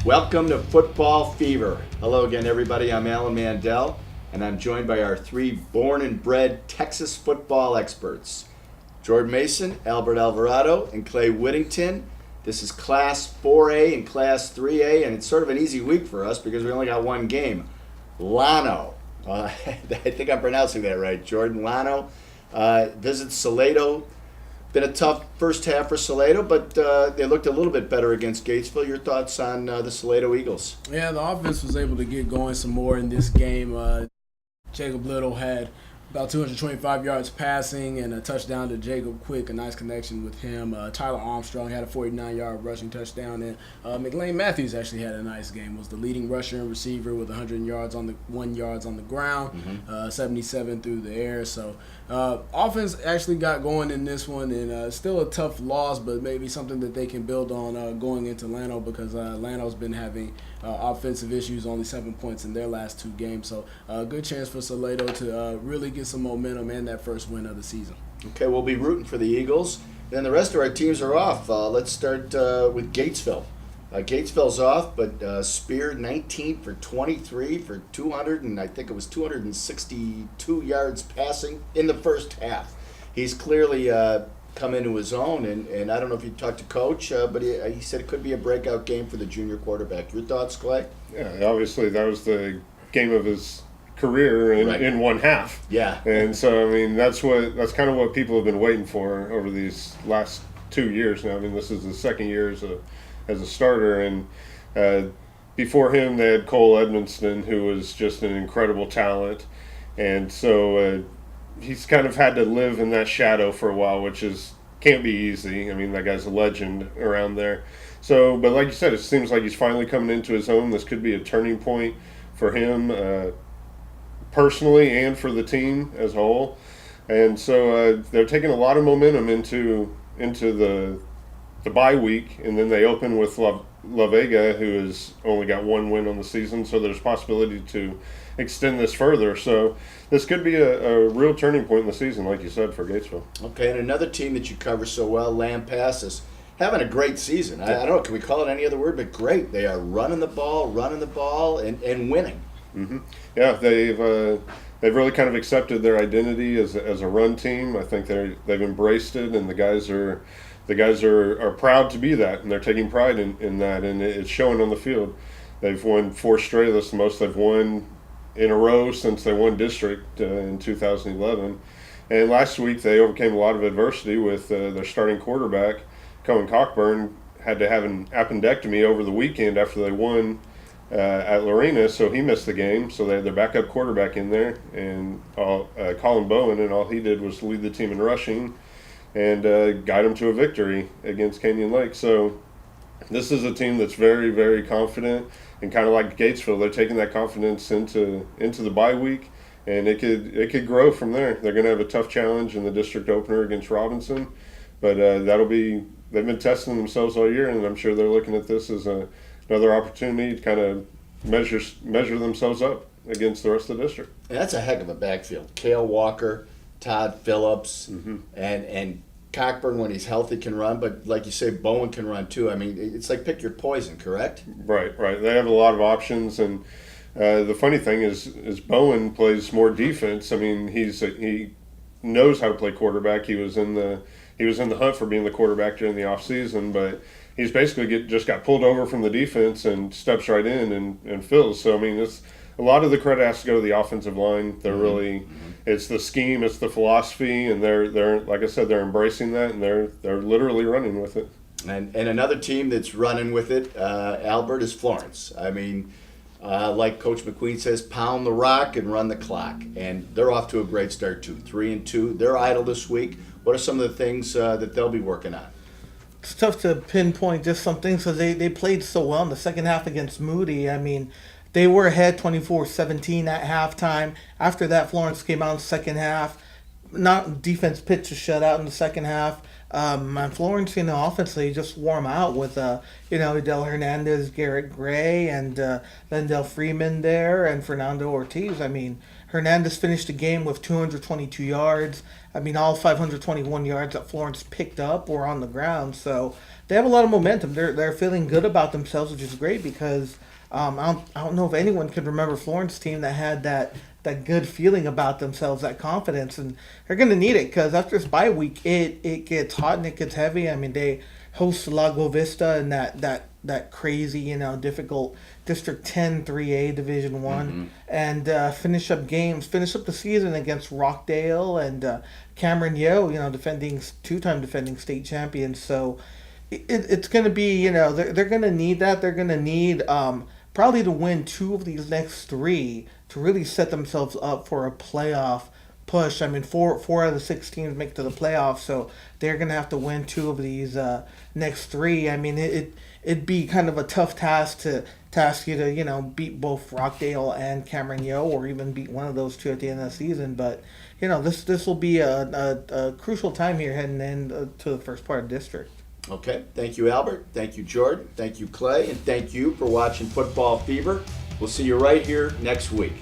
Welcome to Football Fever. Hello again, everybody. I'm Alan Mandel, and I'm joined by our three born and bred Texas football experts, Jordan Mason, Albert Alvarado, and Clay Whittington. This is Class 4A and Class 3A, and it's sort of an easy week for us because we only got one game. Llano, I think I'm pronouncing that right, Jordan. Llano visits Salado. Been a tough first half for Salado, but they looked a little bit better against Gatesville. Your thoughts on the Salado Eagles? Yeah, the offense was able to get going some more in this game. Jacob Little had about 225 yards passing and a touchdown to Jacob Quick, a nice connection with him. Tyler Armstrong had a 49-yard rushing touchdown, and McLean Matthews actually had a nice game. Was the leading rusher and receiver with 100 yards on the 1 yards on the ground, 77 through the air. So offense actually got going in this one, and still a tough loss, but maybe something that they can build on going into Llano, because Llano's been having offensive issues, only 7 points in their last two games. So good chance for Salado to really get some momentum and that first win of the season. Okay, we'll be rooting for the Eagles. Then the rest of our teams are off. Let's start with Gatesville. Gatesville's off, but Spear 19 for 23 for 200, and I think it was 262 yards passing in the first half. He's clearly come into his own, and I don't know if you talked to Coach, but he said it could be a breakout game for the junior quarterback. Your thoughts, Clay? Yeah, obviously that was the game of his career in one half. Yeah. And so, I mean, that's kind of what people have been waiting for over these last 2 years now. I mean, this is the second year as a starter, and before him they had Cole Edmonston, who was just an incredible talent. And so he's kind of had to live in that shadow for a while, which can't be easy. I mean, that guy's a legend around there. So, but like you said, it seems like he's finally coming into his own. This could be a turning point for him personally and for the team as a whole. And so they're taking a lot of momentum into the bye week, and then they open with La Vega, who has only got one win on the season, so there's possibility to extend this further. So this could be a real turning point in the season, like you said, for Gatesville. Okay, and another team that you cover so well, Lampass, is having a great season. I don't know, can we call it any other word, but great. They are running the ball, and winning. Mm-hmm. Yeah, they've really kind of accepted their identity as a run team. I think they've embraced it, and the guys are proud to be that, and they're taking pride in that, and it's showing on the field. They've won 4 straight. That's the most they've won in a row since they won district in 2011. And last week they overcame a lot of adversity with their starting quarterback, Cohen Cockburn, had to have an appendectomy over the weekend after they won at Lorena, so he missed the game. So they had their backup quarterback in there, and Colin Bowen, and all he did was lead the team in rushing and guide them to a victory against Canyon Lake. So this is a team that's very, very confident, and kind of like Gatesville, they're taking that confidence into the bye week, and it could grow from there. They're going to have a tough challenge in the district opener against Robinson, but they've been testing themselves all year, and I'm sure they're looking at this as another opportunity to kind of measure themselves up against the rest of the district. And that's a heck of a backfield. Cale Walker, Todd Phillips, and Cockburn, when he's healthy, can run. But like you say, Bowen can run too. I mean, it's like pick your poison, correct? Right. They have a lot of options, and the funny thing is Bowen plays more defense. I mean, he knows how to play quarterback. He was in the hunt for being the quarterback during the off season, but he's basically just got pulled over from the defense and steps right in and fills. So I mean, it's a lot of the credit has to go to the offensive line. They're really, it's the scheme, it's the philosophy, and they're like I said, they're embracing that, and they're literally running with it. And another team that's running with it, Albert, is Florence. I mean, like Coach McQueen says, pound the rock and run the clock. And they're off to a great start too, 3-2. They're idle this week. What are some of the things that they'll be working on? It's tough to pinpoint just some things because they played so well in the second half against Moody. I mean, they were ahead 24-17 at halftime. After that, Florence came out in the second half. Not defense pitched a shutout in the second half. And Florence, offensively just warm out with, Del Hernandez, Garrett Gray, and Lendell Freeman there, and Fernando Ortiz. I mean, Hernandez finished the game with 222 yards. I mean, all 521 yards that Florence picked up were on the ground. So they have a lot of momentum. They're feeling good about themselves, which is great because I don't know if anyone could remember Florence team that had that good feeling about themselves, that confidence, and they're going to need it because after this bye week, it gets hot and it gets heavy. I mean, they host Lago Vista in that crazy, difficult District 10 3A Division 1 and finish up the season against Rockdale and Cameron Yeo, two-time defending state champions. So it's going to be, they're going to need that. They're going to need probably to win two of these next three to really set themselves up for a playoff push. I mean, four out of the 6 teams make it to the playoffs, so they're going to have to win two of these next three. I mean, it'd be kind of a tough task you to, beat both Rockdale and Cameron Yeo, or even beat one of those two at the end of the season. But, this will be a crucial time here heading into the first part of district. Okay. Thank you, Albert. Thank you, Jordan. Thank you, Clay. And thank you for watching Football Fever. We'll see you right here next week.